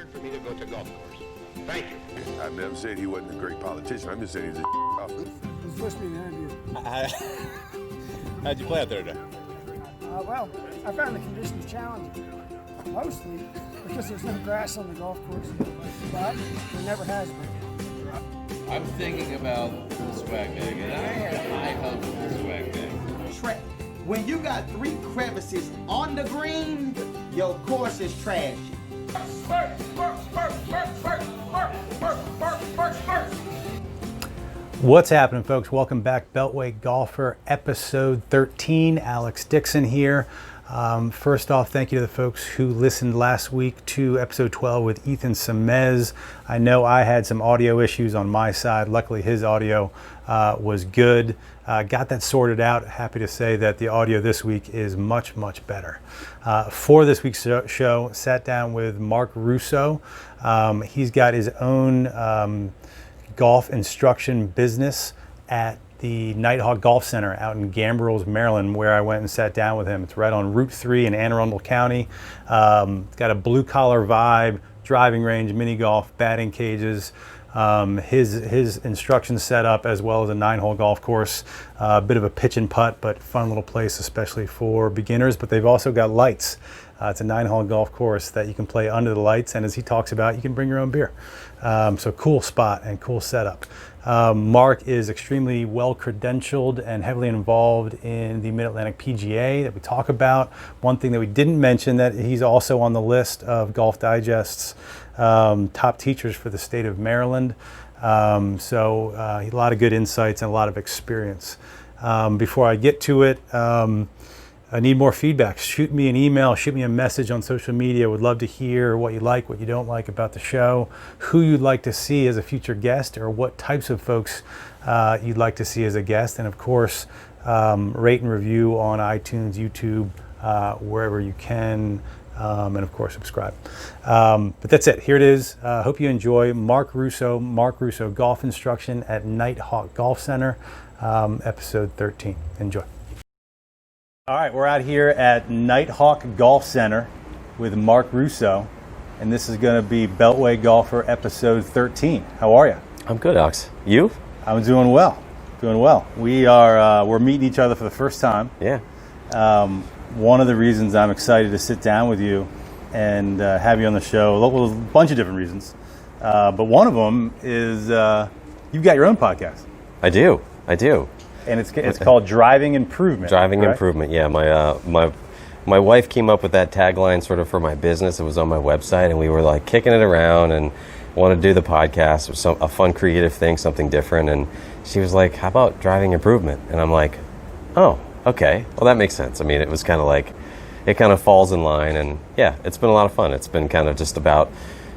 hard for me to go to golf course. Thank you. I've never said he wasn't a great politician. I'm just saying he's a He's listening to the interview. How'd you play out there today? Well, I found the conditions challenging, mostly because there's no grass on the golf course, but there never has been. I'm thinking about the swag bag, and I have high hopes for the swag bag. When you got 3 crevices on the green, your course is trashy. What's happening, folks? Welcome back. Beltway Golfer, episode 13. Alex Dixon here. First off, thank you to the folks who listened last week to episode 12 with Ethan Semez. I know I had some audio issues on my side. Luckily, his audio was good. Got that sorted out. Happy to say that the audio this week is much, much better. For this week's show, sat down with Mark Russo. He's got his own golf instruction business at the Nighthawk Golf Center out in Gambrills, Maryland, where I went and sat down with him. It's right on Route 3 in Anne Arundel County. It's got a blue-collar vibe, driving range, mini golf, batting cages. His instruction setup, as well as a 9-hole golf course, a bit of a pitch and putt, but fun little place, especially for beginners. But they've also got lights. It's a 9-hole golf course that you can play under the lights, and as he talks about, you can bring your own beer. So cool spot and cool setup. Mark is extremely well credentialed and heavily involved in the Mid-Atlantic PGA that we talk about. One thing that we didn't mention, that he's also on the list of Golf Digest's top teachers for the state of Maryland. So a lot of good insights and a lot of experience. Before I get to it, I need more feedback. Shoot me an email, shoot me a message on social media. Would love to hear what you like, what you don't like about the show, who you'd like to see as a future guest, or what types of folks you'd like to see as a guest. And of course, rate and review on iTunes, YouTube, wherever you can, and of course, subscribe. But that's it. Here it is. Hope you enjoy Mark Russo, Golf Instruction at Nighthawk Golf Center, episode 13. Enjoy. All right, we're out here at Nighthawk Golf Center with Mark Russo, and this is going to be Beltway Golfer episode 13. How are you? I'm good, Alex. You? I'm doing well. We're meeting each other for the first time. Yeah. One of the reasons I'm excited to sit down with you and have you on the show, well, a bunch of different reasons, but one of them is you've got your own podcast. I do. And it's called Driving Improvement. Driving Improvement, yeah. My wife came up with that tagline sort of for my business. It was on my website, and we were like kicking it around and wanted to do the podcast. It was a fun, creative thing, something different. And she was like, how about Driving Improvement? And I'm like, oh, okay. Well, that makes sense. I mean, it was kind of like, it kind of falls in line. And yeah, it's been a lot of fun. It's been kind of just about,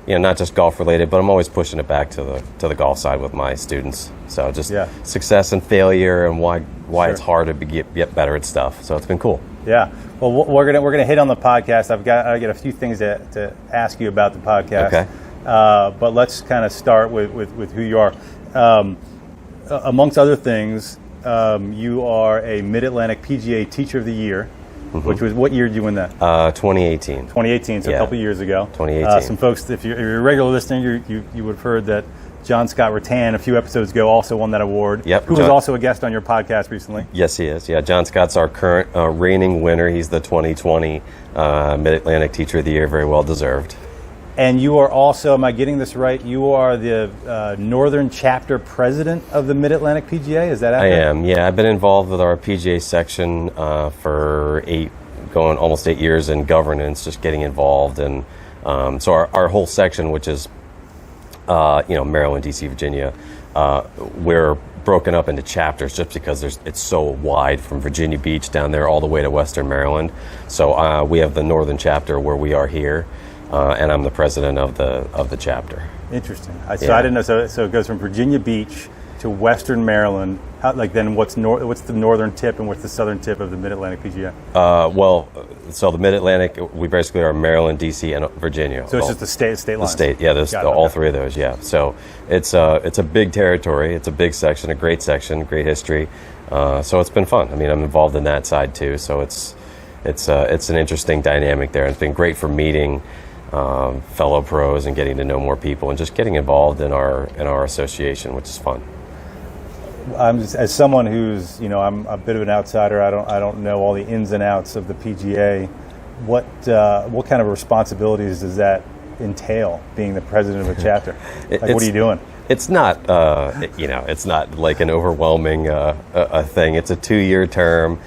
not just golf related, but I'm always pushing it back to the golf side with my students. So just success and failure and why it's hard to get better at stuff. So it's been cool. Yeah. Well, we're gonna hit on the podcast. I got a few things to ask you about the podcast. Okay. But let's kind of start with who you are. Amongst other things, you are a Mid-Atlantic PGA Teacher of the Year. Mm-hmm. Which was, what year did you win that? 2018. 2018, so a couple years ago. 2018. Some folks, if you're a regular listener, you would have heard that John Scott Rattan a few episodes ago also won that award. Yep. Who was also a guest on your podcast recently. Yes, he is. Yeah, John Scott's our current reigning winner. He's the 2020 Mid-Atlantic Teacher of the Year, very well deserved. And you are also, am I getting this right? You are the Northern Chapter President of the Mid-Atlantic PGA. Is that accurate? I am. Yeah, I've been involved with our PGA section for almost 8 years in governance, just getting involved, and so our whole section, which is Maryland, DC, Virginia, we're broken up into chapters just because it's so wide from Virginia Beach down there all the way to Western Maryland. So we have the Northern Chapter where we are here. And I'm the president of the chapter. Interesting. So I didn't know. So it goes from Virginia Beach to Western Maryland. Then what's the northern tip and what's the southern tip of the Mid-Atlantic PGA? So the Mid-Atlantic, we basically are Maryland, DC, and Virginia. So it's just the state lines. The state, yeah. There's all three of those, yeah. So it's a big territory. It's a big section, a great history. So it's been fun. I mean, I'm involved in that side too. So it's an interesting dynamic there. It's been great for meeting fellow pros and getting to know more people and just getting involved in our association, which is fun. As someone who's, I'm a bit of an outsider. I don't know all the ins and outs of the PGA. What kind of responsibilities does that entail, being the president of a chapter? What are you doing? It's not, it's not like an overwhelming a thing. It's a 2-year term.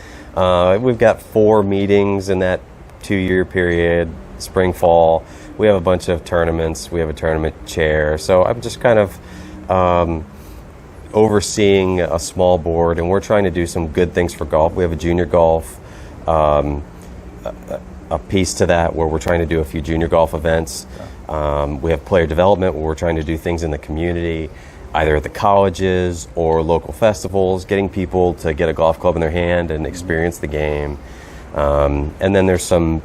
We've got 4 meetings in that 2-year period, spring, fall. We have a bunch of tournaments. We have a tournament chair. So I'm just kind of overseeing a small board, and we're trying to do some good things for golf. We have a junior golf, a piece to that where we're trying to do a few junior golf events. We have player development where we're trying to do things in the community, either at the colleges or local festivals, getting people to get a golf club in their hand and experience the game. And then there's some,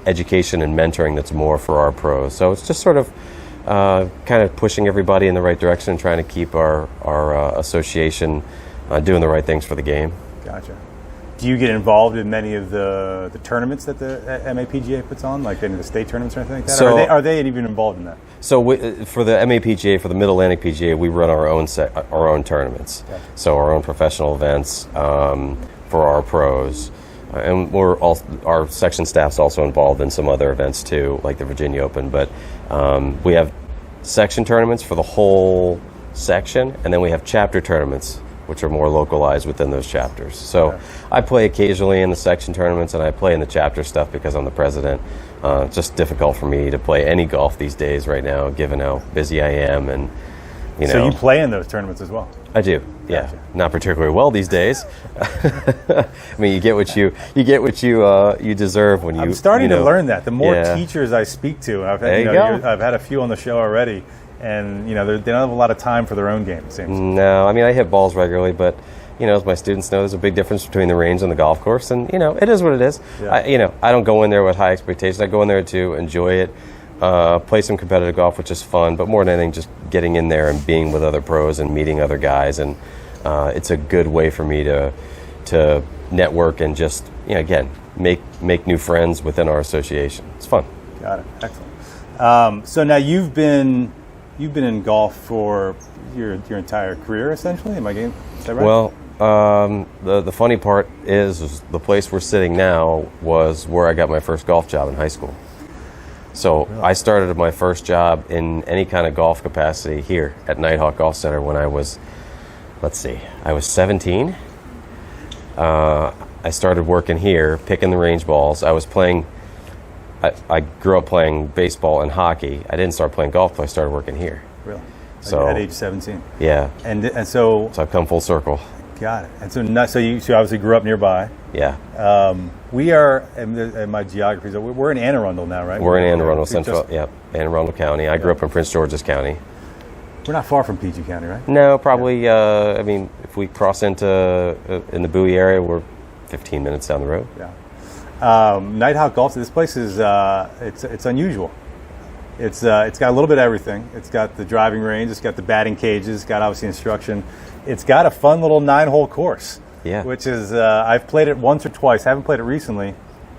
education and mentoring that's more for our pros. So it's just sort of kind of pushing everybody in the right direction and trying to keep our association doing the right things for the game. Gotcha. Do you get involved in many of the tournaments that the MAPGA puts on, like any of the state tournaments or anything like that? So, are they even involved in that? So for the MAPGA, for the Mid Atlantic PGA, we run our own tournaments. Gotcha. So our own professional events for our pros. And our section staff's also involved in some other events too, like the Virginia Open. But we have section tournaments for the whole section, and then we have chapter tournaments, which are more localized within those chapters. So okay. I play occasionally in the section tournaments, and I play in the chapter stuff because I'm the president. It's just difficult for me to play any golf these days right now, given how busy I am. And So you play in those tournaments as well? I do. Yeah, gotcha. Not particularly well these days. I mean, you get what you deserve when you. I'm starting to learn that. The more teachers I speak to, and I've had a few on the show already, and they don't have a lot of time for their own game. It seems. No, I mean I hit balls regularly, but as my students know, there's a big difference between the range and the golf course, and it is what it is. Yeah. I don't go in there with high expectations. I go in there to enjoy it. Play some competitive golf, which is fun, but more than anything, just getting in there and being with other pros and meeting other guys, and it's a good way for me to network and just again make new friends within our association. It's fun. Got it. Excellent. So now you've been in golf for your entire career, essentially. Am I getting that right? Well, the funny part is the place we're sitting now was where I got my first golf job in high school. So really? I started my first job in any kind of golf capacity here at Nighthawk Golf Center when I was, I was 17. I started working here, picking the range balls. I was playing, I grew up playing baseball and hockey. I didn't start playing golf until I started working here. Really? So at age 17? Yeah. And so I've come full circle. Got it. And so you obviously grew up nearby. Yeah. We are, in my geography, so we're in Anne Arundel now, right? We're in Anne Arundel, Central, Anne Arundel County. I grew up in Prince George's County. We're not far from PG County, right? No, probably, if we cross in the Bowie area, we're 15 minutes down the road. Yeah. Nighthawk Golf, this place is, it's unusual. It's got a little bit of everything. It's got the driving range, it's got the batting cages, it's got obviously instruction. It's got a fun little 9-hole course. Yeah. Which is, I've played it once or twice. I haven't played it recently,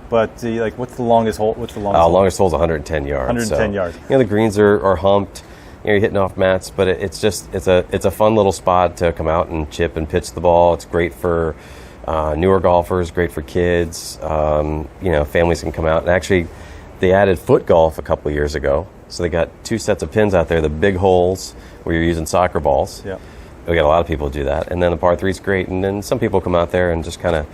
but what's the longest hole? Longest hole's 110 yards. 110 yards. The greens are humped. You're hitting off mats, but it's a fun little spot to come out and chip and pitch the ball. It's great for newer golfers, great for kids. Families can come out. And actually, they added foot golf a couple of years ago, so they got 2 sets of pins out there. The big holes where you're using soccer balls. Yeah. We got a lot of people who do that, and then the par 3's great. And then some people come out there and just kind of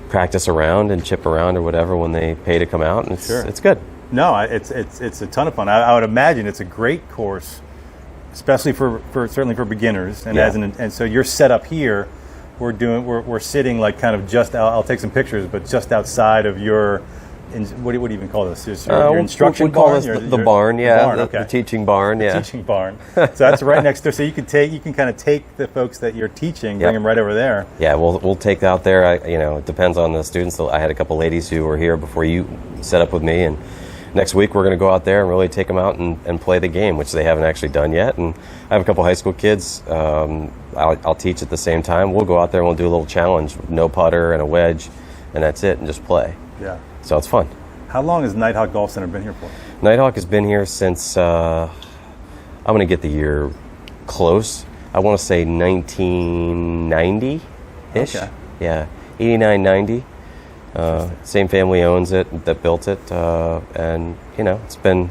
practice around and chip around or whatever when they pay to come out, and it's good. No, it's a ton of fun. I would imagine it's a great course, especially for certainly for beginners. And and so you're set up here. We're sitting like kind of just out. I'll take some pictures, but just outside of your. What do you even call this? Your instruction we call barn? This the barn, yeah. Barn, okay. The teaching barn, the teaching barn. So that's right next door. So you can kind of take the folks that you're teaching, bring them right over there. Yeah, we'll take out there. It depends on the students. I had a couple ladies who were here before you set up with me, and next week we're going to go out there and really take them out and play the game, which they haven't actually done yet. And I have a couple high school kids. I'll teach at the same time. We'll go out there and we'll do a little challenge, no putter and a wedge, and that's it, and just play. Yeah. So it's fun. How long has Nighthawk Golf Center been here for? Nighthawk has been here since, I'm going to get the year close. I want to say 1990-ish. Okay. Yeah, 89, 90. Same family owns it, that built it. And, it's been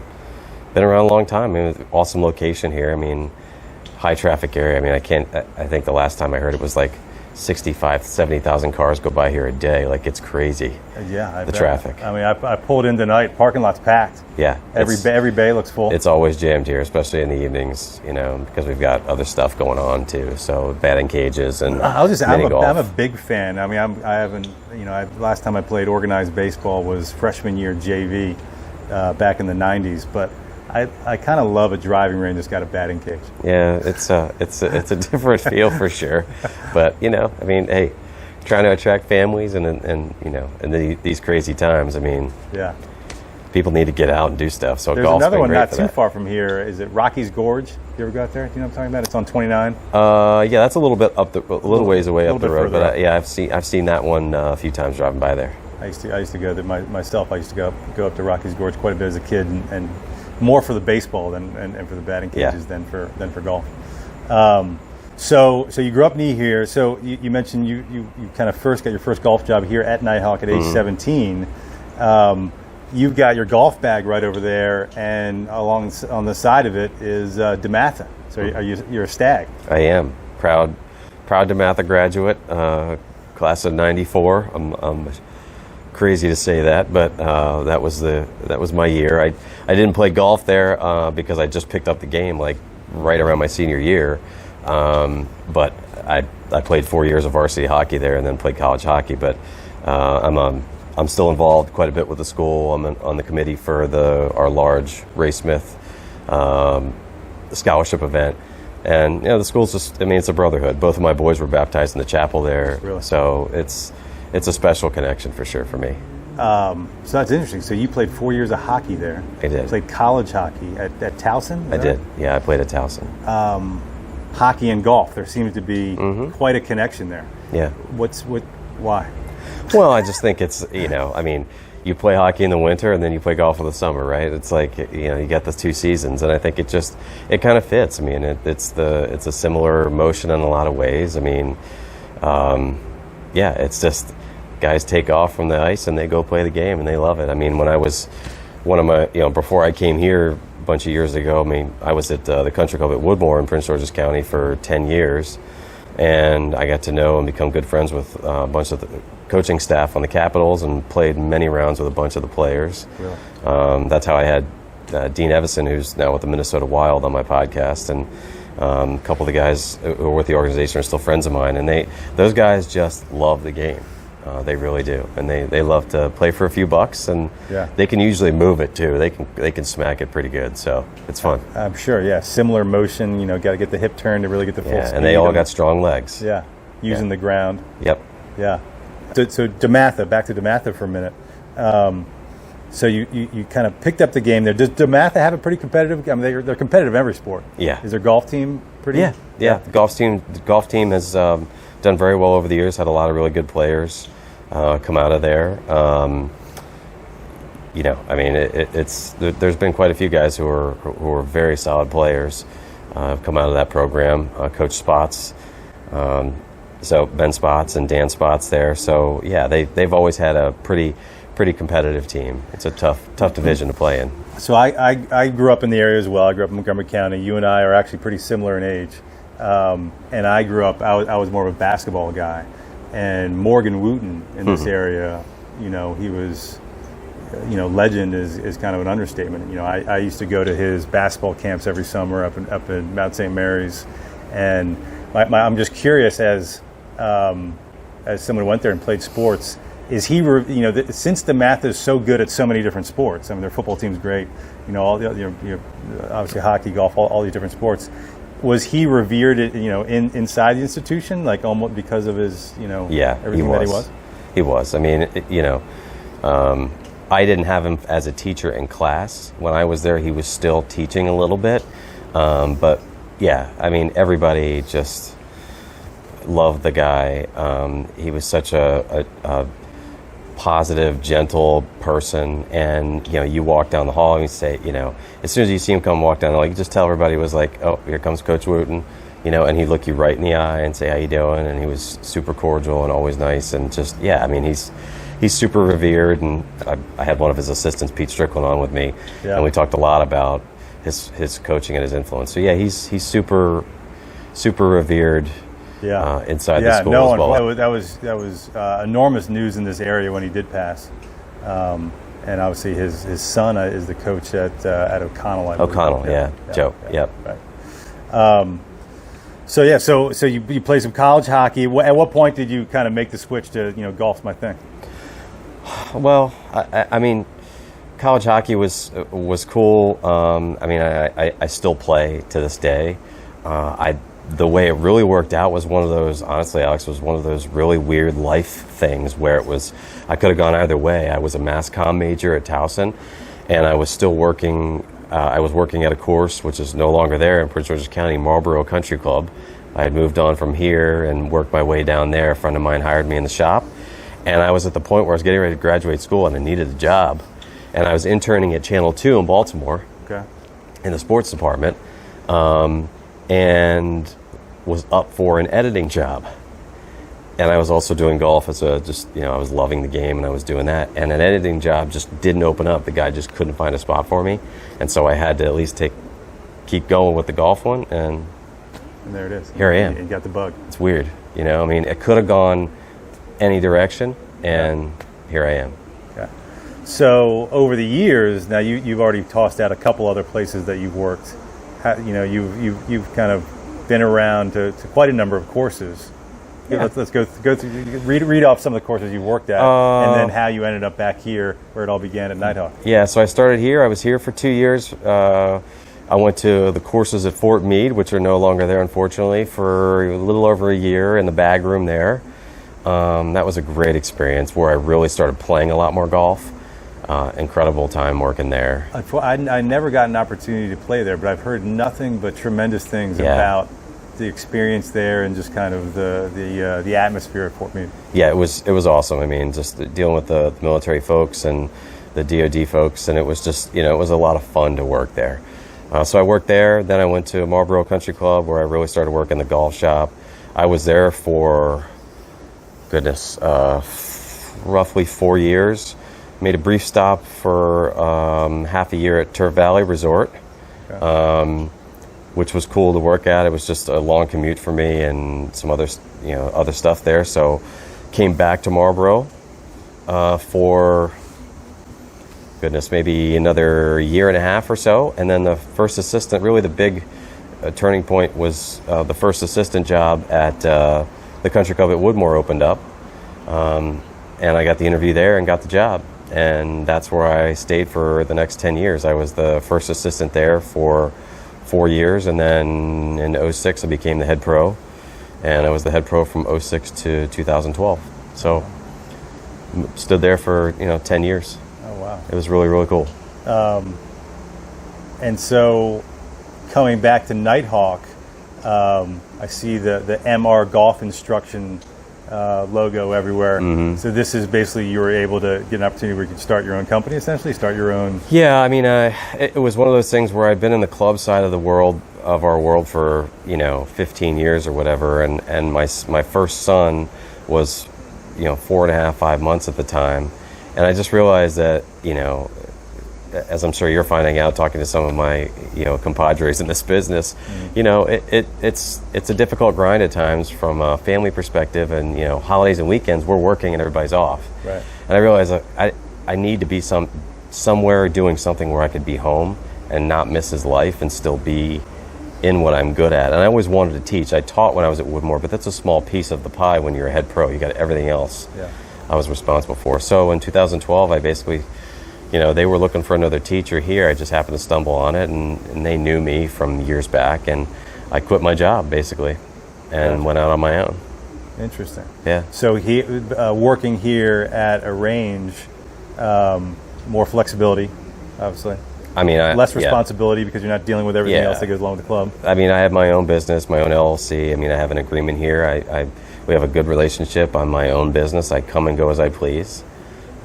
around a long time. I mean, awesome location here. I mean, high traffic area. I mean, I think the last time I heard it was like 65, 70,000 cars go by here a day. Like, it's crazy. Yeah, the traffic. I mean, I pulled in tonight. Parking lot's packed. Yeah, every bay looks full. It's always jammed here, especially in the evenings. Because we've got other stuff going on too. So batting cages and I'm a big fan. I mean, last time I played organized baseball was freshman year JV back in the '90s, but I kind of love a driving range that's got a batting cage. Yeah, it's a different feel for sure. But I mean, hey, trying to attract families and in these crazy times. I mean, yeah, people need to get out and do stuff. So there's golf's another one been great not for too that. far from here. Is it Rocky's Gorge? You ever go out there? Do you know what I'm talking about? It's on 29. Yeah, that's a little bit up a little ways away up the road. But further I've seen that one a few times driving by there. I used to go there myself. I used to go up to Rocky's Gorge quite a bit as a kid, and more for the baseball and for the batting cages than for golf. So you grew up near here. So you mentioned you kind of first got your first golf job here at Nighthawk at age 17. You've got your golf bag right over there, and on the side of it is DeMatha. So you're a Stag? I am proud DeMatha graduate, class of '94. I'm crazy to say that, but that was my year. I didn't play golf there because I just picked up the game like right around my senior year. But I played 4 years of varsity hockey there and then played college hockey. But I'm still involved quite a bit with the school. I'm on the committee for our large Ray Smith scholarship event. And the school's it's a brotherhood. Both of my boys were baptized in the chapel there. Really? So it's a special connection for sure for me. So that's interesting. So you played 4 years of hockey there. I did. You played college hockey at Towson? I did. Yeah, I played at Towson. Hockey and golf. There seems to be quite a connection there. Yeah. Why? Well, I just think it's, I mean, you play hockey in the winter and then you play golf in the summer, right? It's like, you got the 2 seasons, and I think it kind of fits. I mean, it's a similar motion in a lot of ways. I mean, it's just guys take off from the ice and they go play the game and they love it. I mean, when I was before I came here a bunch of years ago, I mean, I was at the country club at Woodmore in Prince George's County for 10 years. And I got to know and become good friends with a bunch of the coaching staff on the Capitals and played many rounds with a bunch of the players. Really? That's how I had Dean Evison, who's now with the Minnesota Wild, on my podcast. And a couple of the guys who are with the organization are still friends of mine. And those guys just love the game. They really do. And they love to play for a few bucks. And they can usually move it, too. They can smack it pretty good. So it's fun. I'm sure, yeah. Similar motion, got to get the hip turn to really get the full speed. And they all got strong legs. Yeah, using the ground. Yep. Yeah. So DeMatha, back to DeMatha for a minute. So you kind of picked up the game there. Does DeMatha have a pretty competitive? I mean, they're competitive in every sport. Yeah. Is their golf team pretty? Yeah. The golf team has done very well over the years. Had a lot of really good players come out of there. I mean, there's been quite a few guys who are very solid players come out of that program. Coach Spots. So Ben Spots and Dan Spots there. So yeah, they've always had a pretty competitive team. It's a tough division to play in. So I grew up in the area as well. I grew up in Montgomery County. You and I are actually pretty similar in age. And I grew up. I was more of a basketball guy. And Morgan Wooten in this area, he was, legend is kind of an understatement. I used to go to his basketball camps every summer up in Mount St. Mary's, and I'm just curious as someone who went there and played sports, is he, since DeMatha is so good at so many different sports. I mean, their football team's great. All the obviously hockey, golf, all these different sports. Was he revered, inside the institution, like almost because of his, everything that he was? He was. I mean, I didn't have him as a teacher in class. When I was there, he was still teaching a little bit. But yeah, I mean, everybody just loved the guy. He was such a positive, gentle person, and you walk down the hall and you say, as soon as you see him come walk down the hall, you just tell everybody, was like, oh, here comes Coach Wooten, and he'd look you right in the eye and say, how you doing? And he was super cordial and always nice, and just, he's super revered. And I had one of his assistants, Pete Strickland, on with me, and we talked a lot about his coaching and his influence. So he's super revered. Inside the school as well. That was enormous news in this area when he did pass, and obviously his son is the coach at O'Connell. O'Connell, Joe. Yep. Right. So you played some college hockey. At what point did you kind of make the switch to golf's my thing? Well, I mean, college hockey was cool. I still play to this day. The way it really worked out was one of those, honestly, Alex, was one of those really weird life things where it was, I could have gone either way. I was a mass comm major at Towson, and I was still working, I was working at a course which is no longer there in Prince George's County, Marlboro Country Club. I had moved on from here and worked my way down there. A friend of mine hired me in the shop, and I was at the point where I was getting ready to graduate school and I needed a job. And I was interning at Channel 2 in Baltimore in the sports department, and was up for an editing job. And I was also doing golf as I was loving the game and I was doing that. And an editing job just didn't open up. The guy just couldn't find a spot for me. And so I had to at least keep going with the golf one. And there it is. Here I am. You got the bug. It's weird. It could have gone any direction, and here I am. Okay. So over the years, now you've already tossed out a couple other places that you've worked. You've kind of been around to quite a number of courses. Yeah. Let's go through, read off some of the courses you worked at, and then how you ended up back here where it all began at Nighthawk. Yeah, so I started here. I was here for 2 years. I went to the courses at Fort Meade, which are no longer there, unfortunately, for a little over a year in the bag room there. That was a great experience where I really started playing a lot more golf. Incredible time working there. I never got an opportunity to play there, but I've heard nothing but tremendous things about the experience there and just kind of the atmosphere at Fort Meade. Yeah, it was awesome. I mean, just dealing with the military folks and the DoD folks, and it was just it was a lot of fun to work there. So I worked there. Then I went to Marlboro Country Club where I really started working the golf shop. I was there for roughly 4 years. Made a brief stop for half a year at Turf Valley Resort, which was cool to work at. It was just a long commute for me and some other stuff there. So came back to Marlboro for maybe another year and a half or so. And then the first assistant, really the big turning point was the first assistant job at the Country Club at Woodmore opened up. And I got the interview there and got the job. And that's where I stayed for the next 10 years. I was the first assistant there for 4 years, and then in 2006 I became the head pro, and I was the head pro from 2006 to 2012. So stood there for 10 years. Oh wow! It was really, really cool. And so coming back to Nighthawk, I see the MR Golf Instruction logo everywhere. Mm-hmm. So this is basically you were able to get an opportunity where you could start your own company, essentially start your own. Yeah, I mean, it was one of those things where I'd been in the club side of our world for 15 years or whatever, and my first son was 4.5, 5 months at the time, and I just realized that as I'm sure you're finding out talking to some of my compadres in this business, it's a difficult grind at times from a family perspective, and holidays and weekends we're working and everybody's off. Right. And I realized I need to be somewhere doing something where I could be home and not miss his life and still be in what I'm good at. And I always wanted to teach. I taught when I was at Woodmore, but that's a small piece of the pie when you're a head pro. You got everything else I was responsible for. So in 2012 I basically they were looking for another teacher here. I just happened to stumble on it, and they knew me from years back, and I quit my job, basically, and went out on my own. Interesting. Yeah. So working here at a range, more flexibility, obviously. I mean, less responsibility because you're not dealing with everything else that goes along with the club. I mean, I have my own business, my own LLC. I mean, I have an agreement here. We have a good relationship on my own business. I come and go as I please.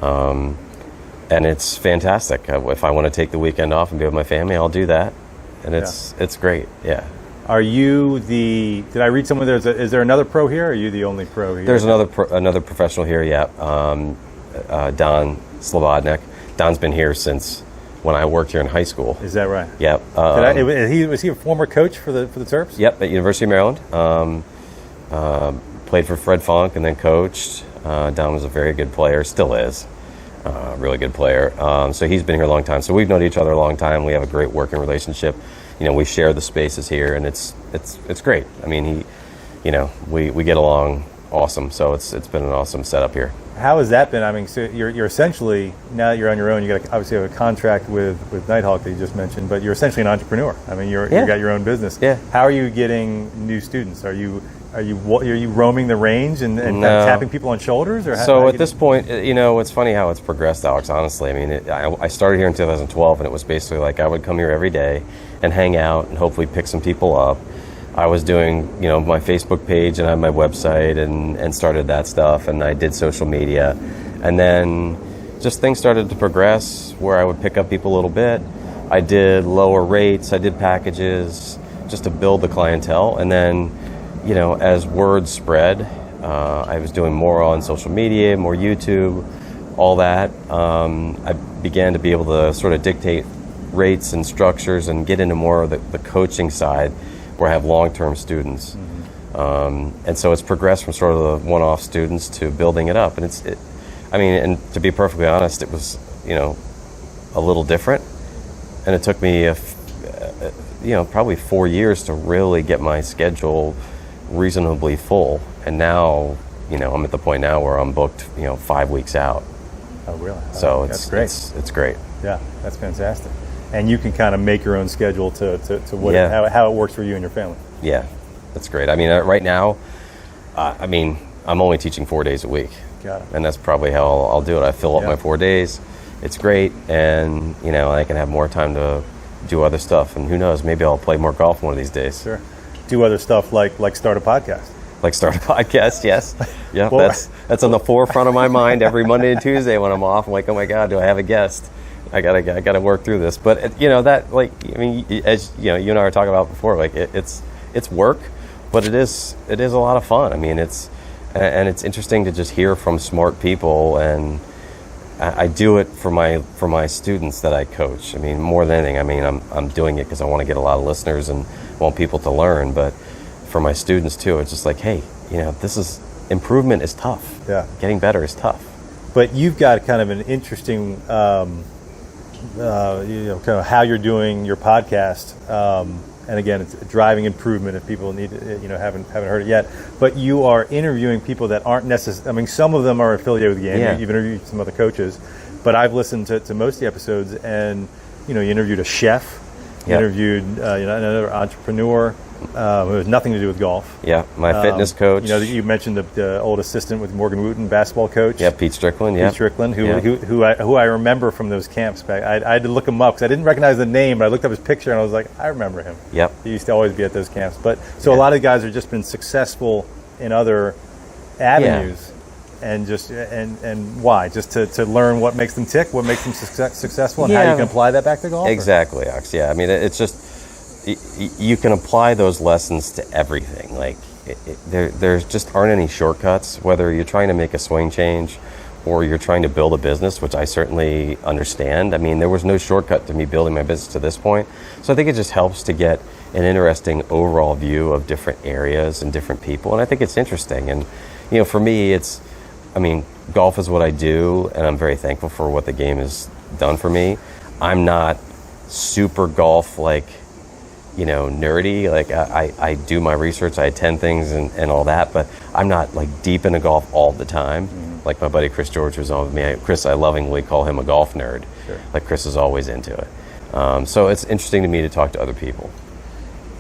And it's fantastic. If I want to take the weekend off and be with my family, I'll do that, and it's great. Yeah. Are you did I read somewhere is there another pro here, or are you the only pro here? There's another professional here, yeah. Don Slovodnick. Don's been here since when I worked here in high school. Is that right? Yep. Was he a former coach for the Terps? Yep, at University of Maryland. Played for Fred Funk and then coached. Don was a very good player, still is. Really good player. So he's been here a long time. So we've known each other a long time. We have a great working relationship. We share the spaces here, and it's great. I mean, we get along awesome. So it's been an awesome setup here. How has that been? I mean, so you're essentially, now that you're on your own, you got obviously have a contract with Nighthawk that you just mentioned, but you're essentially an entrepreneur. I mean, you got your own business. Yeah. How are you getting new students? Are you roaming the range and kind of tapping people on shoulders? Or so at this point, it's funny how it's progressed, Alex, honestly. I mean, I started here in 2012, and it was basically like I would come here every day and hang out and hopefully pick some people up. I was doing, my Facebook page, and I had my website and started that stuff, and I did social media. And then just things started to progress where I would pick up people a little bit. I did lower rates, I did packages just to build the clientele. And then, as word spread, I was doing more on social media, more YouTube, all that. I began to be able to sort of dictate rates and structures and get into more of the coaching side, where I have long-term students. And so it's progressed from sort of the one-off students to building it up. And and to be perfectly honest, it was, a little different. And it took me, probably 4 years to really get my schedule reasonably full. And now, I'm at the point now where I'm booked, 5 weeks out. Oh, really? So that's great. It's great. Yeah, that's fantastic. And you can kind of make your own schedule to how it works for you and your family. Yeah, that's great. I mean, right now, I'm only teaching 4 days a week. Got it. And that's probably how I'll do it. I fill up my 4 days. It's great, and I can have more time to do other stuff. And who knows? Maybe I'll play more golf one of these days. Sure. Do other stuff like start a podcast. Like start a podcast, yes. Yeah, Well, that's on the forefront of my mind every Monday and Tuesday when I'm off. I'm like, oh my God, do I have a guest? I gotta work through this. But as you and I were talking about before, like it's work, but it is a lot of fun. I mean, it's interesting to just hear from smart people, and I do it for my students that I coach. I mean, more than anything, I'm doing it because I want to get a lot of listeners and want people to learn. But for my students too, it's just like, hey, improvement is tough. Yeah, getting better is tough. But you've got kind of an interesting, kind of how you're doing your podcast. And again, it's driving improvement if people need, haven't heard it yet. But you are interviewing people that aren't necessarily. Some of them are affiliated with the game. Yeah. You've interviewed some other coaches, but I've listened to most of the episodes, and you interviewed a chef, you interviewed another entrepreneur who has nothing to do with golf. Yeah, my fitness coach. You mentioned the old assistant with Morgan Wooten, basketball coach. Yeah, Pete Strickland. Pete Strickland, who I remember from those camps back. I had to look him up because I didn't recognize the name, but I looked up his picture and I was like, I remember him. Yep. He used to always be at those camps. But a lot of guys have just been successful in other avenues, and just and why? Just to learn what makes them tick, what makes them successful, and how you can apply that back to golf. Exactly, Alex. Yeah, it's just you can apply those lessons to everything. Like there just aren't any shortcuts. Whether you're trying to make a swing change or you're trying to build a business, which I certainly understand. There was no shortcut to me building my business to this point. So I think it just helps to get an interesting overall view of different areas and different people. And I think it's interesting. And, for me, golf is what I do, and I'm very thankful for what the game has done for me. I'm not super golf, nerdy. I do my research, I attend things and all that, but I'm not deep into golf all the time. Like my buddy Chris George was on with me. Chris, I lovingly call him a golf nerd. Sure. Chris is always into it. So it's interesting to me to talk to other people.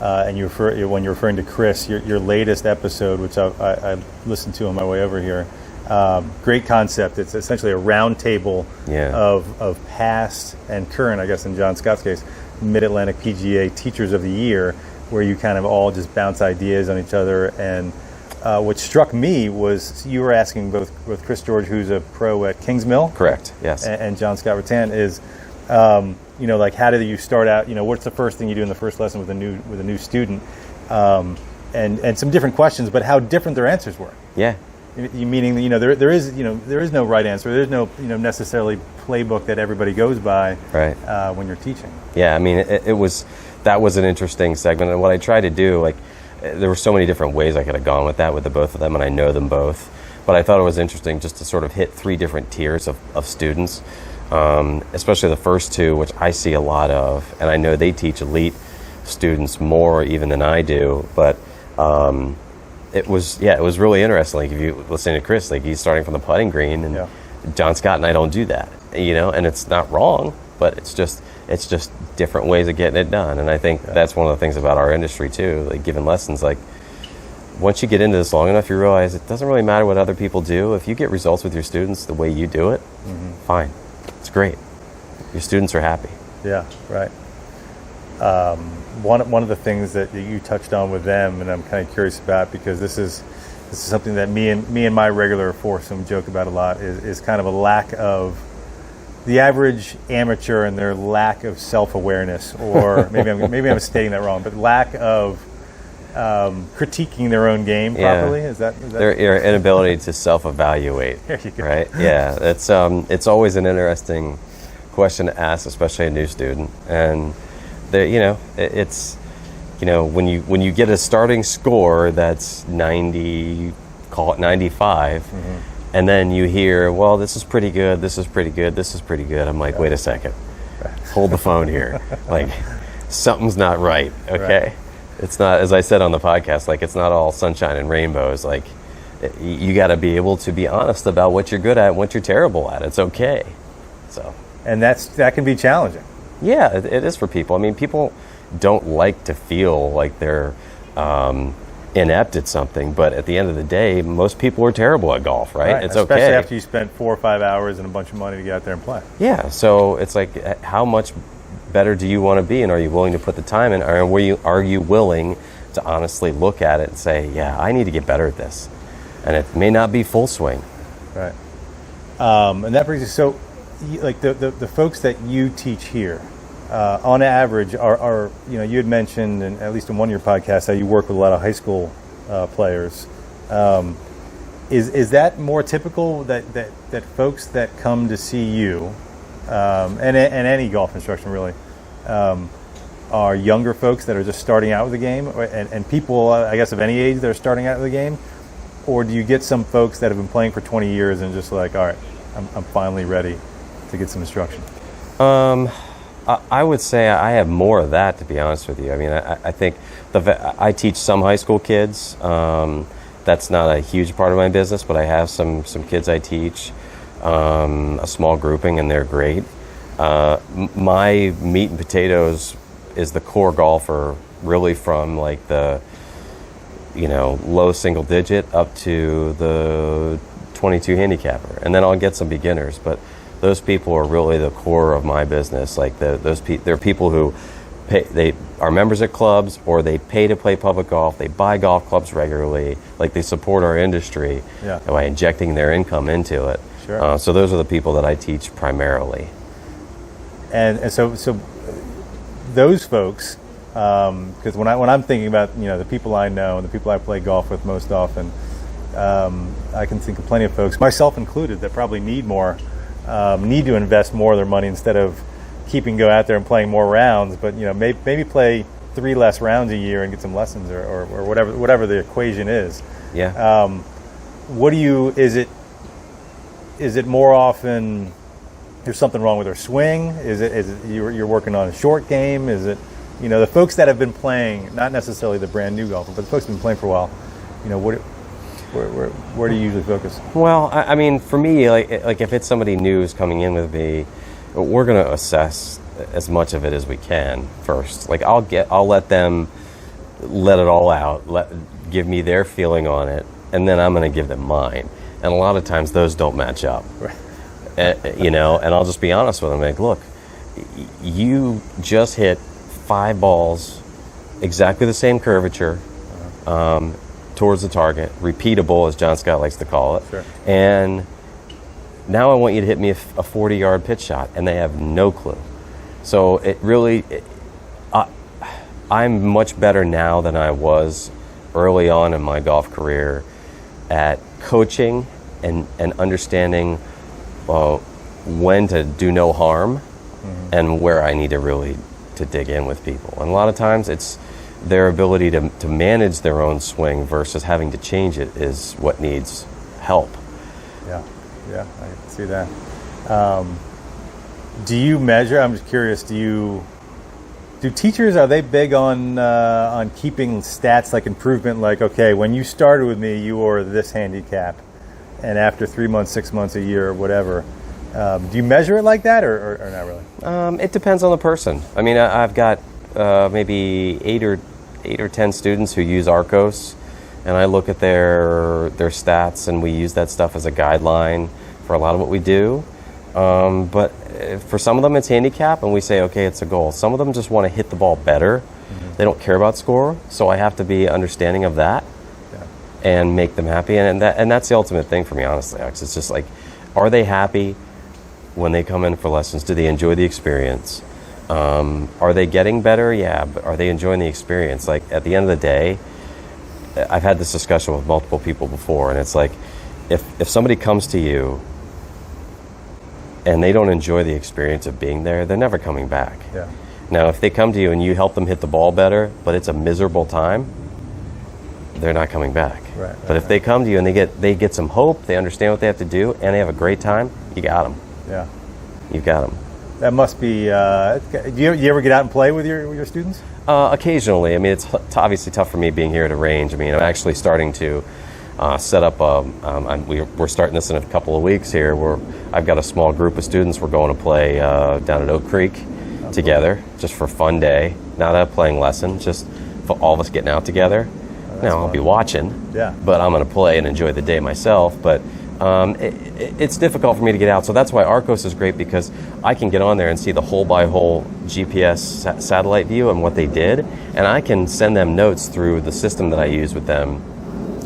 And when you're referring to Chris, your latest episode, which I listened to on my way over here, great concept. It's essentially a round table of past and current, I guess in John Scott's case, Mid-Atlantic PGA Teachers of the Year, where you kind of all just bounce ideas on each other. And what struck me was you were asking both Chris George, who's a pro at Kings Mill, Correct. Yes. and John Scott Rattan is, like how do you start out? What's the first thing you do in the first lesson with a new student, and some different questions, but how different their answers were. Yeah. Meaning, there is no right answer. There's no necessarily playbook that everybody goes by. Right. When you're teaching. Yeah. I mean, that was an interesting segment, and what I tried to do, like, there were so many different ways I could have gone with that with the both of them, and I know them both. But I thought it was interesting just to sort of hit 3 different tiers of students, especially the first 2, which I see a lot of, and I know they teach elite students more even than I do. But it was really interesting. Like if you listen to Chris, like he's starting from the putting green, and John Scott and I don't do that, and it's not wrong, but it's just different ways of getting it done. And I think that's one of the things about our industry too, like giving lessons. Like once you get into this long enough, you realize it doesn't really matter what other people do. If you get results with your students the way you do it, fine, it's great. Your students are happy. Yeah, right. One of the things that you touched on with them, and I'm kind of curious about, because this is something that me and my regular foursome joke about a lot, is kind of a lack of the average amateur and their lack of self-awareness, or maybe I'm stating that wrong, but lack of critiquing their own game properly. Is that their inability to self-evaluate? There you go. Right? Yeah, it's always an interesting question to ask, especially a new student. And it's when you get a starting score that's 90, call it 95. And then you hear, well, this is pretty good, this is pretty good, this is pretty good. I'm like, wait a second. Hold the phone here. Like, something's not right, okay? Right. It's not, as I said on the podcast, like, it's not all sunshine and rainbows. Like, you got to be able to be honest about what you're good at and what you're terrible at. It's okay. So. And that can be challenging. Yeah, it is for people. I mean, people don't like to feel like they're inept at something, but at the end of the day, most people are terrible at golf, right? It's especially okay. Especially after you spent 4 or 5 hours and a bunch of money to get out there and play. Yeah, so it's like, how much better do you want to be, and are you willing to put the time in? Are you willing to honestly look at it and say, yeah, I need to get better at this? And it may not be full swing. Right. And that brings us, so like the folks that you teach here, on average, are you had mentioned, and at least in one of your podcasts, how you work with a lot of high school players. Is that more typical that folks that come to see you, and any golf instruction really, are younger folks that are just starting out with the game, and people, I guess, of any age that are starting out with the game, or do you get some folks that have been playing for 20 years and just like, all right, I'm finally ready to get some instruction? I would say I have more of that, to be honest with you. I mean, I think I teach some high school kids. That's not a huge part of my business, but I have some kids I teach, a small grouping, and they're great. My meat and potatoes is the core golfer, really from like the low single digit up to the 22 handicapper, and then I'll get some beginners, but those people are really the core of my business. Like they're people who they are members at clubs, or they pay to play public golf. They buy golf clubs regularly. Like, they support our industry by injecting their income into it. Sure. So those are the people that I teach primarily. And so those folks, because when I'm thinking about the people I know and the people I play golf with most often, I can think of plenty of folks, myself included, that probably need to invest more of their money instead of go out there and playing more rounds, but maybe play 3 less rounds a year and get some lessons, or whatever the equation is. Yeah. Is it more often there's something wrong with their swing? Is it you're working on a short game? Is it the folks that have been playing, not necessarily the brand new golfer, but the folks who've been playing for a while? Where do you usually focus? Well, I mean, for me, like if it's somebody new who's coming in with me, we're going to assess as much of it as we can first. Like, I'll let them let it all out, give me their feeling on it, and then I'm going to give them mine. And a lot of times those don't match up. Right. And I'll just be honest with them. Like, look, you just hit 5 balls, exactly the same curvature. towards the target, repeatable, as John Scott likes to call it. Sure. And now I want you to hit me a 40-yard pitch shot, and they have no clue. So it really, I'm much better now than I was early on in my golf career at coaching and understanding when to do no harm and where I need to really to dig in with people. And a lot of times it's their ability to manage their own swing versus having to change it is what needs help. Yeah, I can see that. Do you measure? I'm just curious. Do teachers, are they big on keeping stats like improvement? Like, okay, when you started with me, you were this handicap, and after 3 months, 6 months, a year, or whatever, do you measure it like that, or not really? It depends on the person. I mean, I've got maybe eight or 10 students who use Arcos, and I look at their stats, and we use that stuff as a guideline for a lot of what we do. But for some of them, it's handicap, and we say, okay, it's a goal. Some of them just want to hit the ball better. They don't care about score, so I have to be understanding of that and make them happy. And that's the ultimate thing for me, honestly, Alex. It's just like, are they happy when they come in for lessons? Do they enjoy the experience? Are they getting better? Yeah, but are they enjoying the experience? Like, at the end of the day, I've had this discussion with multiple people before, and it's like, if somebody comes to you and they don't enjoy the experience of being there, they're never coming back. Yeah. Now, if they come to you and you help them hit the ball better, but it's a miserable time, they're not coming back. Right, but if they come to you and they get some hope, they understand what they have to do, and they have a great time, you got them. Yeah. You've got them. That must be. Do you ever get out and play with your students? Occasionally. I mean, it's obviously tough for me being here at a range. I mean, I'm actually starting to set up. We're starting this in a couple of weeks here. I've got a small group of students. We're going to play down at Oak Creek together, just for a fun day. Not a playing lesson, just for all of us getting out together. Now, I'll be watching, but I'm going to play and enjoy the day myself. But it's difficult for me to get out. So that's why Arcos is great, because I can get on there and see the hole-by-hole GPS satellite view and what they did. And I can send them notes through the system that I use with them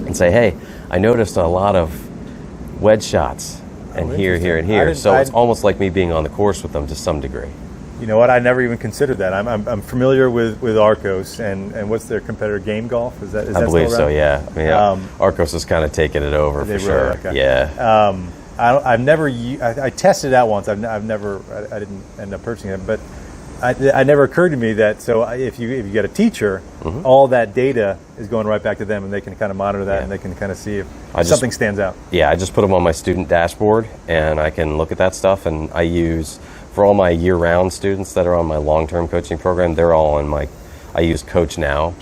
and say, hey, I noticed a lot of wedge shots and here, and here. So it's almost like me being on the course with them to some degree. You know what? I never even considered that. I'm familiar with Arcos, and what's their competitor, Game Golf? Is that I believe still so. around? Yeah. I mean, Arcos has kind of taken it over for sure. Okay. Yeah. I've never. I tested it out once. I've never. I didn't end up purchasing it, but it never occurred to me that. So if you get a teacher, all that data is going right back to them, and they can kind of monitor that, and they can kind of see if something stands out. Yeah, I just put them on my student dashboard, and I can look at that stuff, and I use. For all my year-round students that are on my long-term coaching program, they're all on I use Coach Now,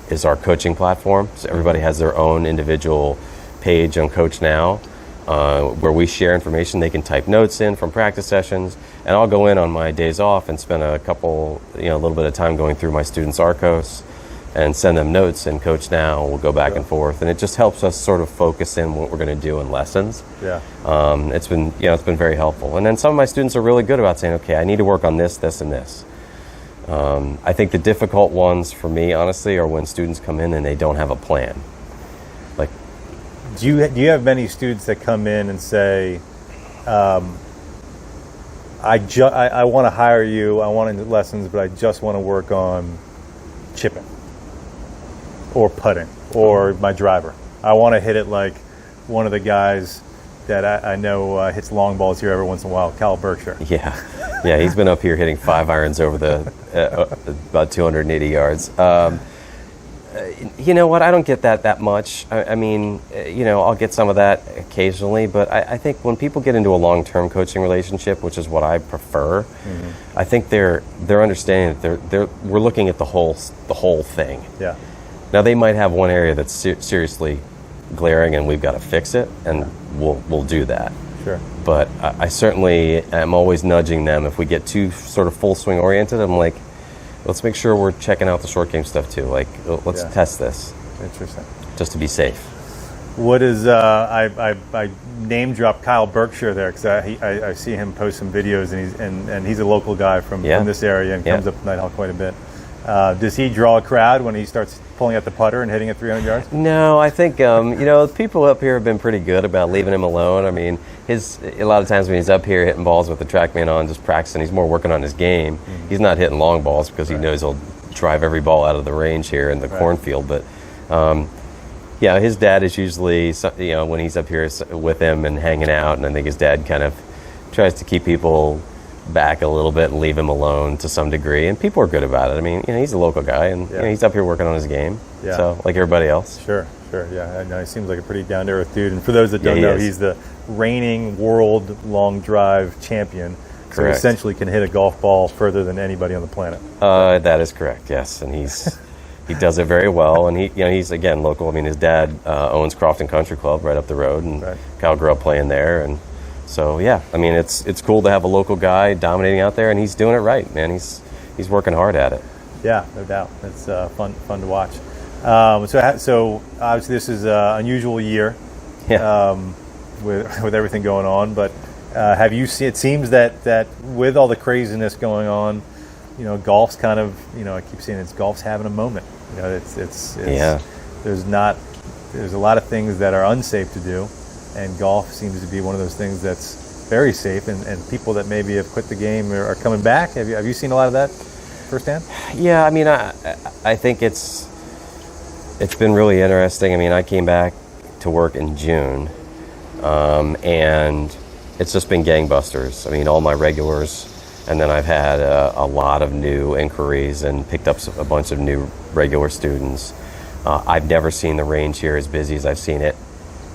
is our coaching platform. So everybody has their own individual page on Coach Now, where we share information. They can type notes in from practice sessions, and I'll go in on my days off and spend a little bit of time going through my students' Arcos and send them notes in Coach Now. We'll go back and forth, and it just helps us sort of focus in what we're going to do in lessons. Yeah. It's been very helpful. And then some of my students are really good about saying, okay, I need to work on this, this, and this. I think the difficult ones for me, honestly, are when students come in and they don't have a plan. Like, do you have many students that come in and say, I want to hire you, I want to do lessons, but I just want to work on chipping or putting or my driver. I want to hit it like one of the guys that I know hits long balls here every once in a while, Cal Berkshire. Yeah, he's been up here hitting 5 irons over the about 280 yards. You know what? I don't get that much. I mean, I'll get some of that occasionally, but I think when people get into a long-term coaching relationship, which is what I prefer, I think they're understanding that we're looking at the whole thing. Yeah. Now they might have one area that's seriously glaring, and we've got to fix it, and we'll do that. Sure. But I certainly am always nudging them. If we get too sort of full swing oriented, I'm like, let's make sure we're checking out the short game stuff too. Like, let's test this. Interesting. Just to be safe. What is I name drop Kyle Berkshire there, because I see him post some videos, and he's a local guy from this area and comes up to Nighthawk quite a bit. Does he draw a crowd when he starts pulling out the putter and hitting it 300 yards? No, I think people up here have been pretty good about leaving him alone. I mean, a lot of times when he's up here hitting balls with the TrackMan on, just practicing, he's more working on his game. Mm-hmm. He's not hitting long balls because he knows he'll drive every ball out of the range here in the cornfield. But his dad is usually when he's up here with him and hanging out, and I think his dad kind of tries to keep people back a little bit and leave him alone to some degree, and people are good about it. I mean, he's a local guy, and he's up here working on his game, so like everybody else. Sure, yeah. I know he seems like a pretty down-to-earth dude. And for those that don't know, he's the reigning world long drive champion. So Correct. he essentially can hit a golf ball further than anybody on the planet. That is correct. Yes, and he does it very well, and he's again local. I mean, his dad owns Crofton Country Club right up the road, and Kyle grew up playing there, and. So I mean it's cool to have a local guy dominating out there, and he's doing it right, man. He's working hard at it. Yeah, no doubt. It's fun to watch. So obviously this is an unusual year, with everything going on. But have you seen? It seems that with all the craziness going on, golf's kind of I keep saying golf's having a moment. It's there's a lot of things that are unsafe to do. And golf seems to be one of those things that's very safe, and people that maybe have quit the game are coming back. Have you seen a lot of that firsthand? Yeah, I mean, I think it's been really interesting. I mean, I came back to work in June, and it's just been gangbusters. I mean, all my regulars, and then I've had a lot of new inquiries and picked up a bunch of new regular students. I've never seen the range here as busy as I've seen it.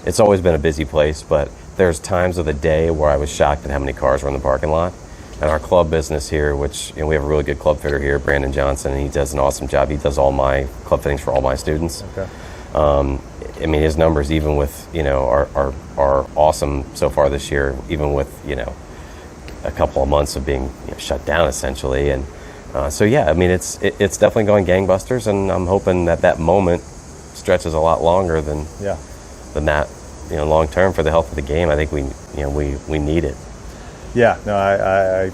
It's always been a busy place, but there's times of the day where I was shocked at how many cars were in the parking lot. And our club business here, which we have a really good club fitter here, Brandon Johnson, and he does an awesome job. He does all my club fittings for all my students. Okay. I mean, his numbers, even with are awesome so far this year, even with a couple of months of being shut down essentially. And I mean, it's definitely going gangbusters, and I'm hoping that moment stretches a lot longer than that, long term for the health of the game. I think we need it. Yeah, no, I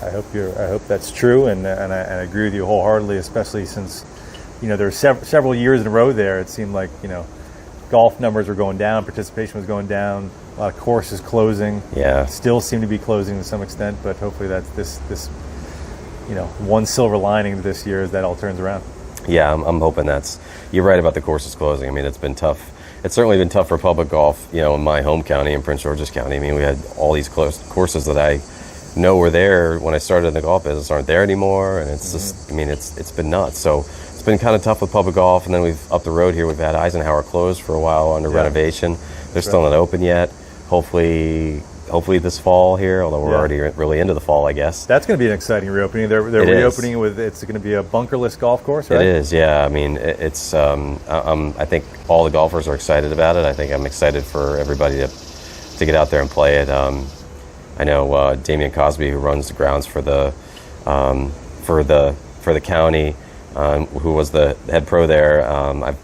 hope that's true, and I agree with you wholeheartedly, especially since there were several years in a row there. It seemed like golf numbers were going down, participation was going down, a lot of courses closing. Yeah, still seem to be closing to some extent, but hopefully that's this one silver lining to this year is that all turns around. Yeah, I'm hoping you're right about the courses closing. I mean, it's been tough. It's certainly been tough for public golf, in my home county, in Prince George's County. I mean, we had all these closed courses that I know were there when I started in the golf business aren't there anymore, and it's just, I mean, it's been nuts. So it's been kind of tough with public golf, and then we've up the road here, we've had Eisenhower closed for a while under renovation. They're still not open yet. Hopefully this fall here, although we're already really into the fall, I guess. That's going to be an exciting reopening. They're reopening it's going to be a bunkerless golf course, right? It is, yeah. I mean, it's. I think all the golfers are excited about it. I think I'm excited for everybody to get out there and play it. I know Damian Cosby, who runs the grounds for the county, who was the head pro there. I've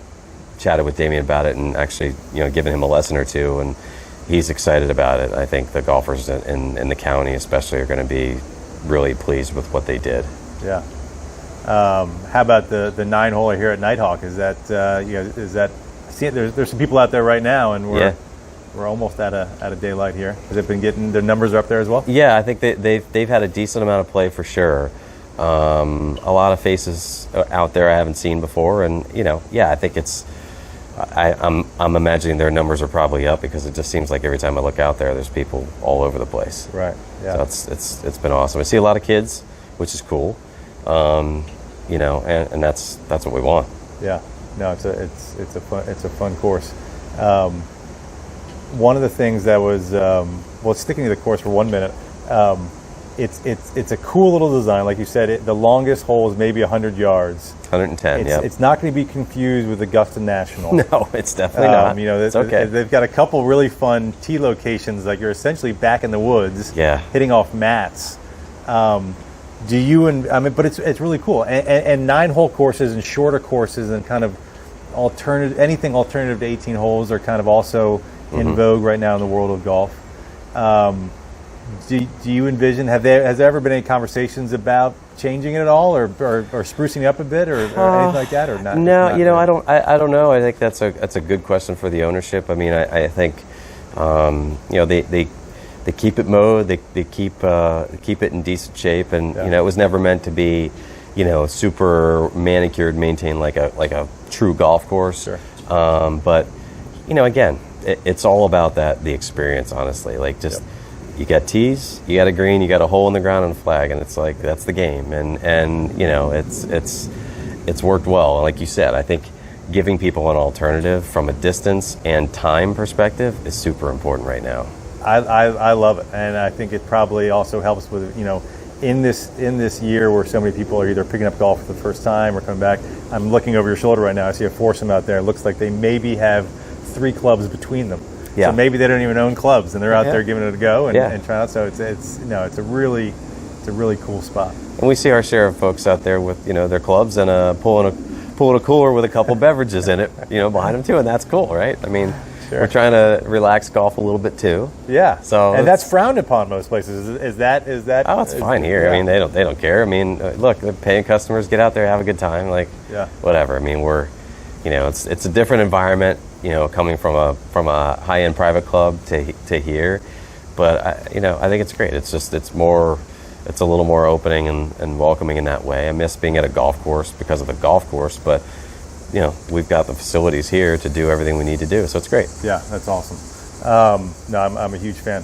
chatted with Damian about it and actually, given him a lesson or two, and he's excited about it. I think the golfers in the county especially are going to be really pleased with what they did. Yeah. How about the 9-holer here at Nighthawk? Is that see, there's some people out there right now, and we're almost out of daylight here. Has it been getting, their numbers are up there as well? Yeah, I think they've had a decent amount of play for sure. A lot of faces out there I haven't seen before, and I think it's. I'm imagining their numbers are probably up because it just seems like every time I look out there, there's people all over the place. Right. Yeah. So it's been awesome. I see a lot of kids, which is cool. And that's what we want. Yeah. No, it's a fun course. One of the things that was sticking to the course for 1 minute. It's a cool little design, like you said. The longest hole is maybe 100 yards. 110. Yeah. It's not going to be confused with Augusta National. No, it's definitely not. It's okay. They've got a couple really fun tee locations. Like you're essentially back in the woods. Yeah. Hitting off mats. But it's really cool. And 9-hole courses and shorter courses and kind of anything alternative to 18 holes are kind of also in vogue right now in the world of golf. do you envision, has there ever been any conversations about changing it at all, or sprucing it up a bit, or anything like that, or not? No, not you know, really? I don't know. I think that's a good question for the ownership. I mean, I think you know, they keep it mowed, they keep it in decent shape, and you know, it was never meant to be, you know, super manicured, maintained like a true golf course. Sure. But you know, again, it's all about the experience, honestly. Like, just you got tees, you got a green, you got a hole in the ground and a flag, and it's like, that's the game. And you know, it's worked well. Like you said, I think giving people an alternative from a distance and time perspective is super important right now. I love it, and I think it probably also helps with, you know, in this year where so many people are either picking up golf for the first time or coming back. I'm looking over your shoulder right now. I see a foursome out there. It looks like they maybe have 3 clubs between them. Yeah. So maybe they don't even own clubs, and they're out there giving it a go and trying out. So it's you know, it's a really cool spot. And we see our share of folks out there with, you know, their clubs and pulling a cooler with a couple beverages in it, you know, behind them too, and that's cool, right? I mean, we're trying to relax golf a little bit too. Yeah. So, and that's frowned upon most places. Is that? Oh, it's fine here. Yeah. I mean, they don't care. I mean, look, they're paying customers, get out there, have a good time, like whatever. I mean, we're, you know, it's a different environment, you know, coming from a high-end private club to here, but you know, I think it's great. It's a little more opening and welcoming in that way. I miss being at a golf course because of the golf course, but you know, we've got the facilities here to do everything we need to do, so it's great. Yeah, that's awesome. No, I'm a huge fan.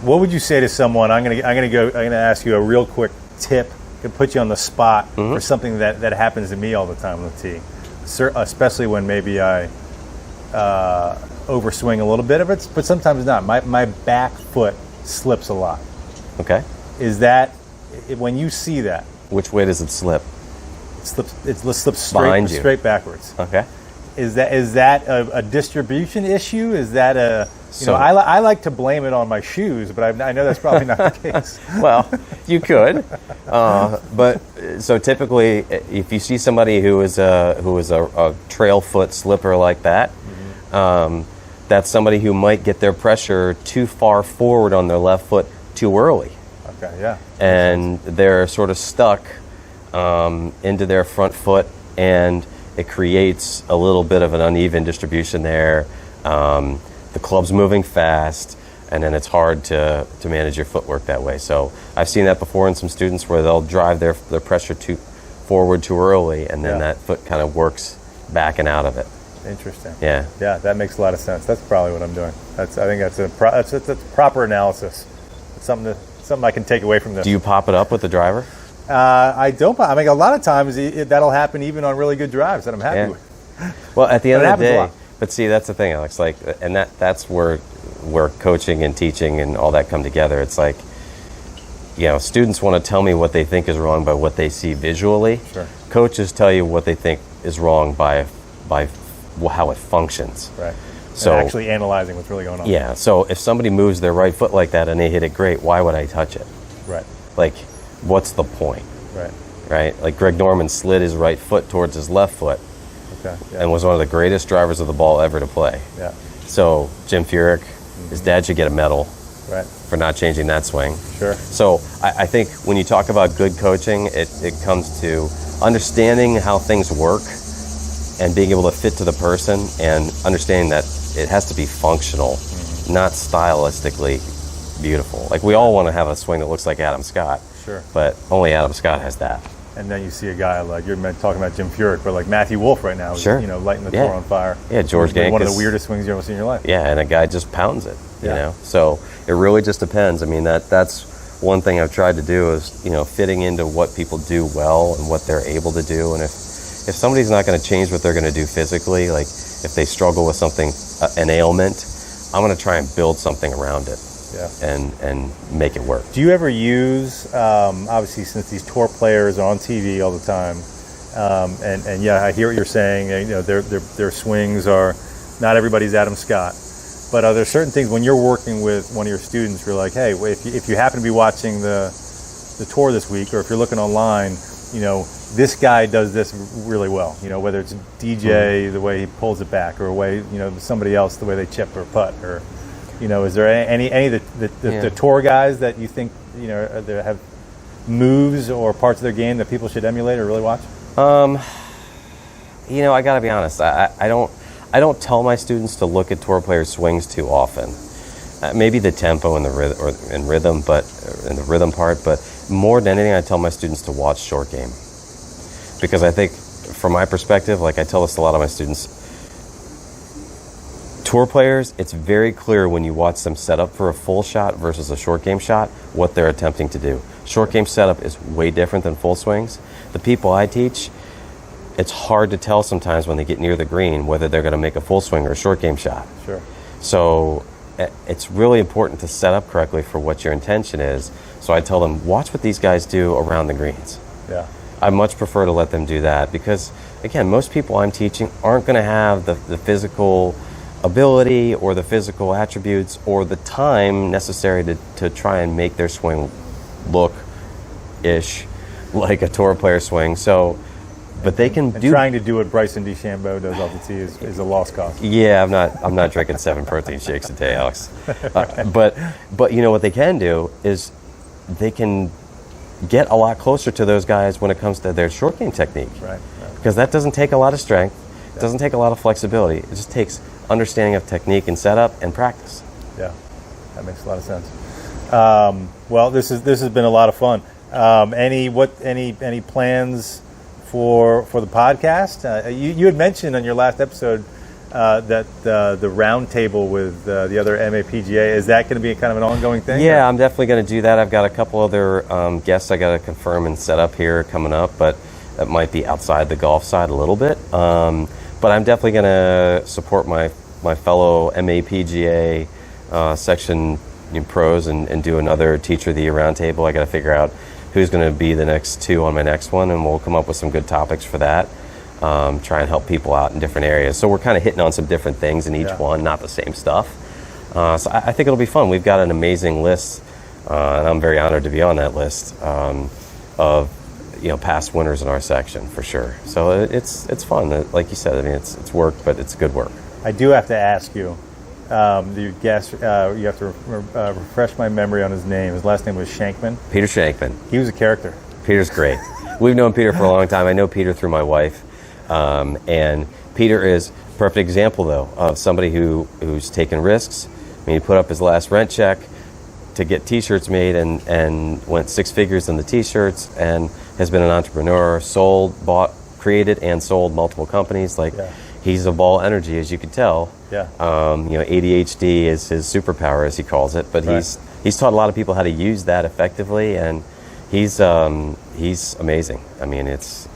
What would you say to someone? I'm gonna ask you a real quick tip. Could put you on the spot for something that happens to me all the time on the tee, especially when maybe I overswing a little bit of it, but sometimes not. My back foot slips a lot. Okay. Is that, when you see that? Which way does it slip? It slips Behind you. straight backwards. Okay. Is that a distribution issue? Is that I like to blame it on my shoes, but I know that's probably not the case. Well, you could, but so typically, if you see somebody who is a trail foot slipper like that, that's somebody who might get their pressure too far forward on their left foot too early. Okay, yeah. And they're sort of stuck into their front foot, and it creates a little bit of an uneven distribution there. The club's moving fast, and then it's hard to manage your footwork that way. So I've seen that before in some students where they'll drive their pressure too forward too early, and then that foot kind of works back and out of it. Interesting. Yeah. Yeah, that makes a lot of sense. That's probably what I'm doing. I think that's a proper analysis. It's something I can take away from this. Do you pop it up with the driver? I don't. I mean, a lot of times that'll happen even on really good drives that I'm happy with. Well, at the end of the happens a day, lot. but see, that's the thing, Alex. Like, and that's where coaching and teaching and all that come together. It's like, you know, students want to tell me what they think is wrong by what they see visually. Sure. Coaches tell you what they think is wrong by how it functions. Right. So and actually analyzing what's really going on. Yeah. So if somebody moves their right foot like that and they hit it great, why would I touch it? Right. Like, what's the point? Right. Right. Like Greg Norman slid his right foot towards his left foot. Okay. Yeah. And was one of the greatest drivers of the ball ever to play. Yeah. So Jim Furyk, his dad should get a medal for not changing that swing. Sure. So I think when you talk about good coaching, it comes to understanding how things work and being able to fit to the person, and understanding that it has to be functional, not stylistically beautiful. Like, we all want to have a swing that looks like Adam Scott. Sure. But only Adam Scott has that. And then you see a guy like, you're talking about Jim Furyk, but like Matthew Wolff right now, Sure. you know, lighting the tour on fire. Yeah, George Gank one of is the weirdest swings you've ever seen in your life. Yeah, and a guy just pounds it, you Yeah. know. So it really just depends. I mean, that's one thing I've tried to do is, you know, fitting into what people do well and what they're able to do. And if somebody's not going to change what they're going to do physically, like if they struggle with something, an ailment, I'm going to try and build something around it. Yeah. And make it work. Do you ever use, obviously since these tour players are on TV all the time, and yeah, I hear what you're saying, you know, their swings are, not everybody's Adam Scott, but are there certain things when you're working with one of your students, you're like, hey, if you happen to be watching the tour this week, or if you're looking online, you know, this guy does this really well, you know, whether it's DJ, the way he pulls it back, or somebody else, the way they chip or putt, or Is there any of the tour guys that you think that have moves or parts of their game that people should emulate or really watch? I got to be honest. I don't tell my students to look at tour players' swings too often. Maybe the tempo and the rhythm, but in the rhythm part. But more than anything, I tell my students to watch short game, because I think, from my perspective, like I tell this to a lot of my students, tour players, it's very clear when you watch them set up for a full shot versus a short game shot what they're attempting to do. Short game setup is way different than full swings. The people I teach, it's hard to tell sometimes when they get near the green whether they're going to make a full swing or a short game shot. Sure. So it's really important to set up correctly for what your intention is. So I tell them, watch what these guys do around the greens. Yeah. I much prefer to let them do that because, again, most people I'm teaching aren't going to have the physical ability or the physical attributes or the time necessary to try and make their swing look-ish like a tour player swing. So, but they can do. Trying to do what Bryson DeChambeau does off the tee is a lost cause. Yeah, I'm not drinking 7 protein shakes a day, Alex. But you know what they can do is they can get a lot closer to those guys when it comes to their short game technique. Right. Because that doesn't take a lot of strength. It doesn't take a lot of flexibility. It just takes understanding of technique and setup and practice. Yeah, that makes a lot of sense. Well, this has been a lot of fun. Any plans for the podcast? You had mentioned on your last episode that the round table with the other MAPGA, is that going to be kind of an ongoing thing? Yeah, or? I'm definitely going to do that. I've got a couple other guests I got to confirm and set up here coming up, but that might be outside the golf side a little bit. But I'm definitely going to support my fellow MAPGA section pros and do another Teacher of the Year roundtable. I got to figure out who's going to be the next 2 on my next one, and we'll come up with some good topics for that. Try and help people out in different areas. So we're kind of hitting on some different things in each one, not the same stuff. So I think it'll be fun. We've got an amazing list, and I'm very honored to be on that list of past winners in our section for sure. So it's fun. Like you said, I mean it's work, but it's good work. I do have to ask you, the guest, you have to refresh my memory on his name. His last name was Shankman. Peter Shankman. He was a character. Peter's great. We've known Peter for a long time. I know Peter through my wife. And Peter is a perfect example, though, of somebody who's taken risks. I mean, he put up his last rent check to get T-shirts made and went 6 figures in the T-shirts and has been an entrepreneur, created and sold multiple companies. He's a ball energy, as you can tell. Yeah. ADHD is his superpower, as he calls it. But he's taught a lot of people how to use that effectively, and he's amazing. I mean, it's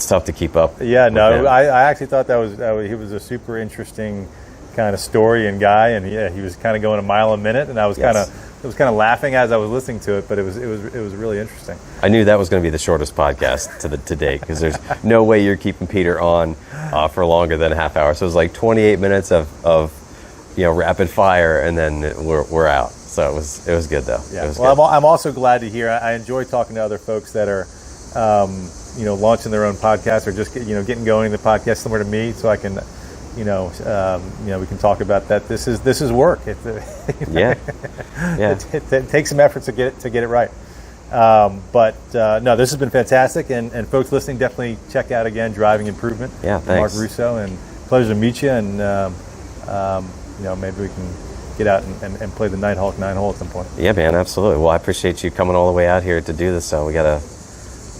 tough to keep up. Yeah, no, him. I actually thought he was a super interesting kind of story and guy, and he was kind of going a mile a minute, and I was kind of laughing as I was listening to it, but it was really interesting. I knew that was going to be the shortest podcast to date, because there's no way you're keeping Peter on for longer than a half hour. So it was like 28 minutes of rapid fire, and then we're out. So it was good though. Yeah. Well, I'm also glad to hear. I enjoy talking to other folks that are launching their own podcast or just getting going in the podcast similar to me, so I can we can talk about that. This is work. It takes some effort to get it right. But no, this has been fantastic, and folks listening, definitely check out again Driving Improvement. Yeah, thanks. Mark Russo, and pleasure to meet you. And maybe we can get out and play the Nighthawk 9-hole at some point. Yeah, man, absolutely. Well, I appreciate you coming all the way out here to do this. So we got a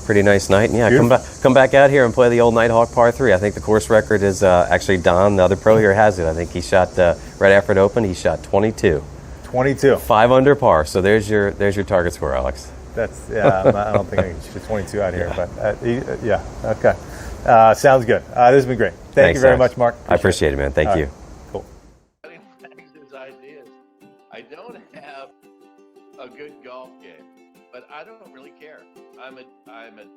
pretty nice night, and come back out here and play the old Nighthawk par 3. I think the course record is actually Don, the other pro here, has it. I think he shot right after it opened. He shot 22. 5 under par. So there's your target score, Alex. That's I don't think I can shoot 22 out here, but okay. Sounds good. This has been great. Thank you very much, Mark. I appreciate it, man. Thank you. Cool. Ideas. I don't have a good golf game, but I don't really care. I'm a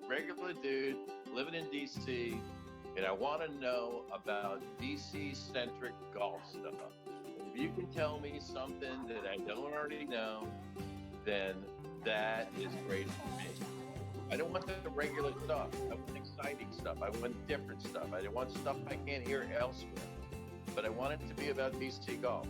regular dude living in DC, and I want to know about DC-centric golf stuff. If you can tell me something that I don't already know, then that is great for me. I don't want the regular stuff. I want exciting stuff. I want different stuff. I want stuff I can't hear elsewhere. But I want it to be about DC golf.